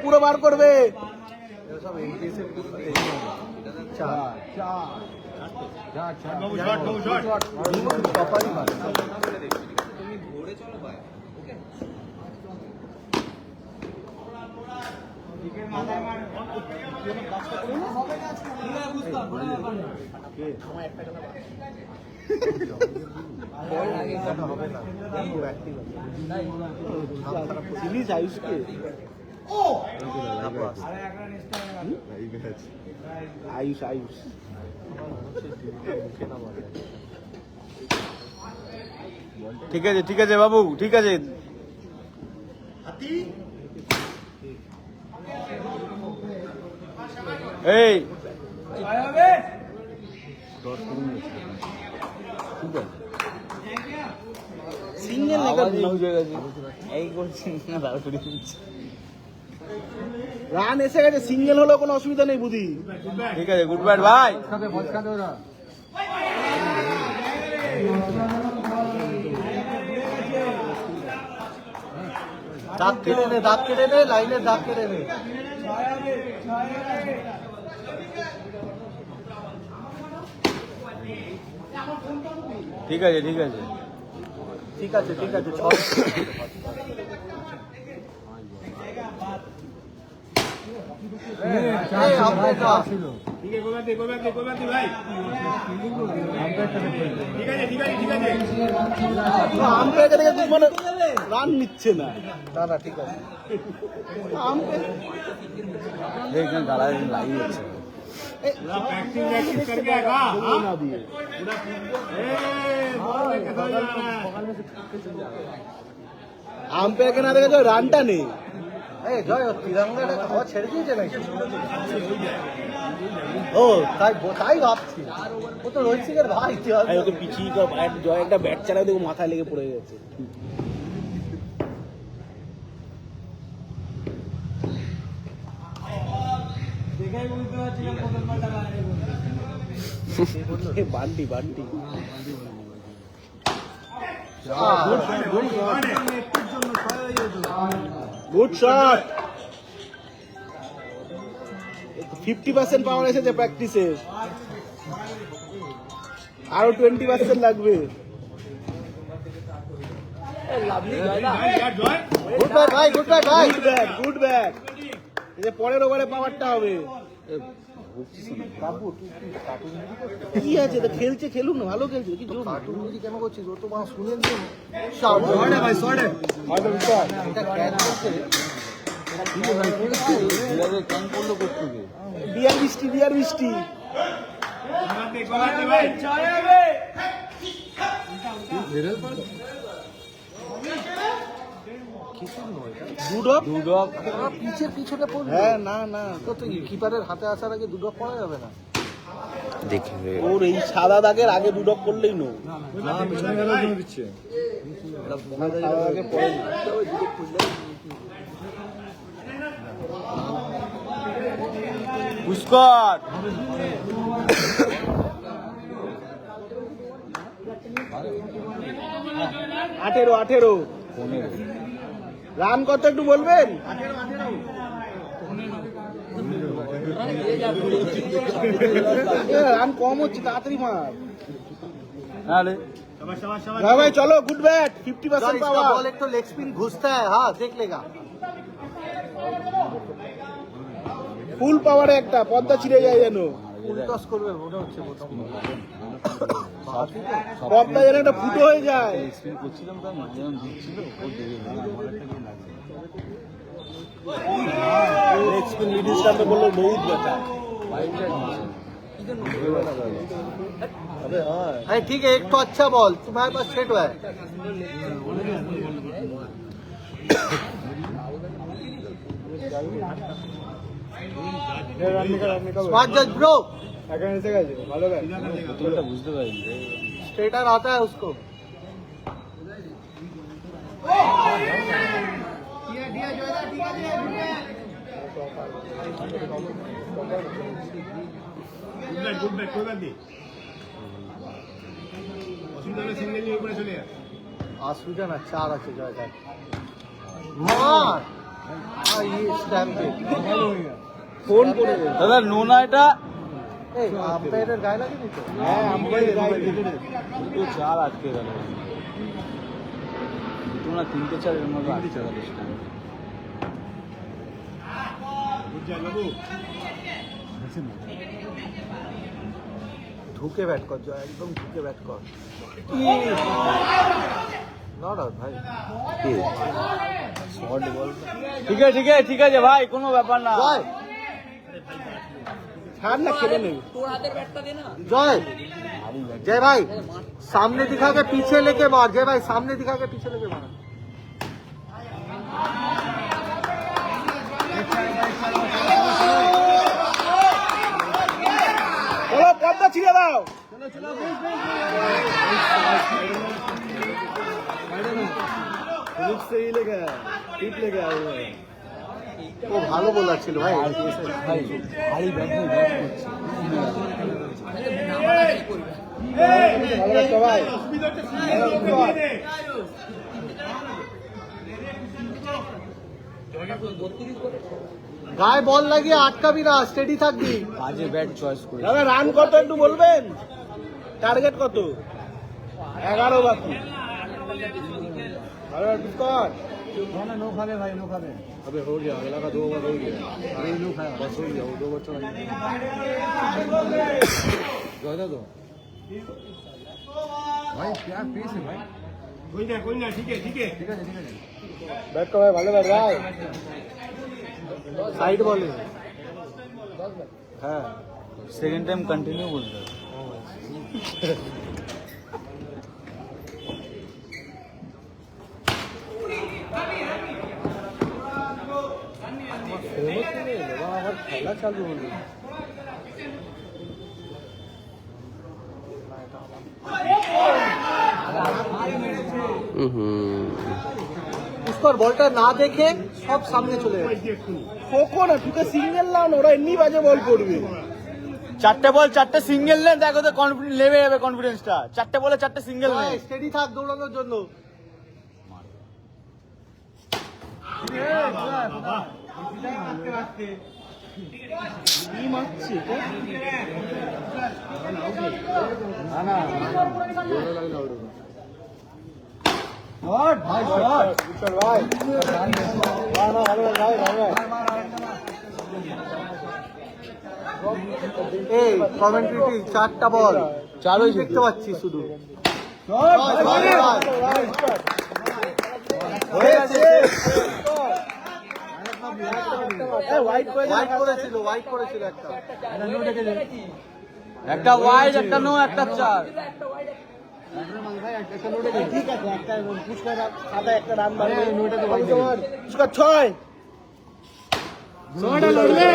পুরো বার করবে। আয়ুষকে আয়ুষ আয়ুষ ঠিক আছে ঠিক আছে বাবু ঠিক আছে। এই সিঙ্গেল রান এসে গেছে, সিঙ্গেল হলো কোনো অসুবিধা নেই বুঝি। ঠিক আছে গুড ব্যাট ভাই। দাঁত কেটে নে, দাঁত কেটে নে, লাইনের দাঁত কেটে নে। ঠিক আছে ঠিক আছে ঠিক আছে ঠিক আছে। রান নিচ্ছে না দাদা ঠিক আছে। আম্পায়ারকে না দেখে রানটা নেই। জয় তিরঙ্গাটা খাওয়া ছেড়ে দিয়েছে নাকি? ও তাই তাই ভাবছি, ও তো রোহিত সিং এর ভাই, ওকে পিছিয়ে জয় একটা ব্যাট চালায় দেখো মাথায় লেগে পড়ে গেছে। Bunty Bunty good shot. 50% পাওয়ার এসেছে প্র্যাকটিসে, আরো 20% লাগবে। গুড ব্যাট ভাই, গুড ব্যাট ভাই, গুড ব্যাট গুড ব্যাট। এই যে পরের ওভারে পাওয়ারটা হবে। কি আছে তো খেলছে, খেলুন না, ভালো খেলছে। কি কার্টুনগিরি কেন করছিস? ও তো মা শুনেন তো ভাই শর্টে বিয়ার বৃষ্টি বিয়ার বৃষ্টি। পিছের পিছনে পড়বে। হ্যাঁ না না, তো কিপারের হাতে আসার আগে দুডক পড়া যাবে না। দেখবে ওর এই সাদা দাগের আগে দুডক করলেই নো। পুষ্কর 18 রান কত একটু বলবেন? রান কম হচ্ছে, তাড়াতাড়ি মার। ভাই চলো গুড ব্যাট। 50% পাওয়া। বল একটু লেগ স্পিন ঘুষতা है, हाँ देख लेगा। ফুল পাওয়ারে একটা পদ্মা ছিঁড়ে যায় যেন। টস করবে মনে হচ্ছে প্রথম পদ্মা যেন একটা ফুটো হয়ে যায়। লেগ স্পিন মিডিল স্টাম্পে বললো বহুত ব্যথা। अरे ठीक है, एक तो अच्छा बॉल तुम्हारे पास सेट हुआ है। स्मार्ट जज ब्रो ভালো ব্যাট, বুঝতে পারি स्ट्रेटर आता है उसको। गुड बैट कोई बात नहीं, অসুবিধা হলে সিঙ্গেল নিয়ে উপরে চলে যা। অসুবিধা না, 4 আছে জয়দার। মার ফোন করে দাদা নোনা এটা আম্পায়ারের গায়ে লাগেনি তো? হ্যাঁ আম্পায়ারের গায়ে লেগে দুটো চার আটকে গেল তোমরা তিনটে চার এর মধ্যে আটকে গেল ঢুকে ব্যাট কর জয়, একদম ঢুকে ব্যাট কর। নট আউট ভাই। শর্ট বল ঠিক আছে ভাই কোনো ব্যাপার না জয় ছাড় না, খেলে নেবে जय जय भाई सामने दिखा के पीछे लेके मार। जय भाई सामने दिखा के पीछे लेके मार। চলো পর্দা ছিঁড়ে দাও ও ভালো বোলার ছিল ভাই। ভারী ব্যাট নিয়ে ব্যাট করছে ভাই গায়ে বল লাগিয়ে আটকাবি না, স্টেডি থাকবি। বাজে ব্যাট চয়েস করে দাদা রান কত একটু বলবেন? টার্গেট কত? 11 বাকি। अरे बिस्कुट नो खाने भाई नो खाने अबे हो गया, अगला का 2 ओवर हो गया। अरे नो खाया बस हो गया, वो 2 ओवर चला ज्यादा दो भाई क्या पेस है भाई कोई ना ठीक है बैट को भाई, ভালো बैट भाई। साइड बॉल है। हाँ सेकंड टाइम कंटिन्यू बोलते हैं খেলা চালু হলো। उसको বলটা না দেখে সব সামনে চলে যাচ্ছে। খোকো না, তুই সিঙ্গেল লাউন, ওরা এমনি বাজে বল করবে। চারটে বল চারটে সিঙ্গেল নেন, দেখো তো কনফিডেন্স লেবে যাবে কনফিডেন্সটা। চারটে বলে চারটে সিঙ্গেল নেন, স্টেডি থাক দৌড়ানোর জন্য। এই কমেন্ট্রি 4টা বল চারই দেখতে পাচ্ছি শুধু। হোয়াইট করেছিল একটা ওয়াইড একটা নো একটা চার ঠিক আছে, একটা পুষ্কার সাদা একটা রান মারবে, পুষ্কার 6 6টা লড়বে।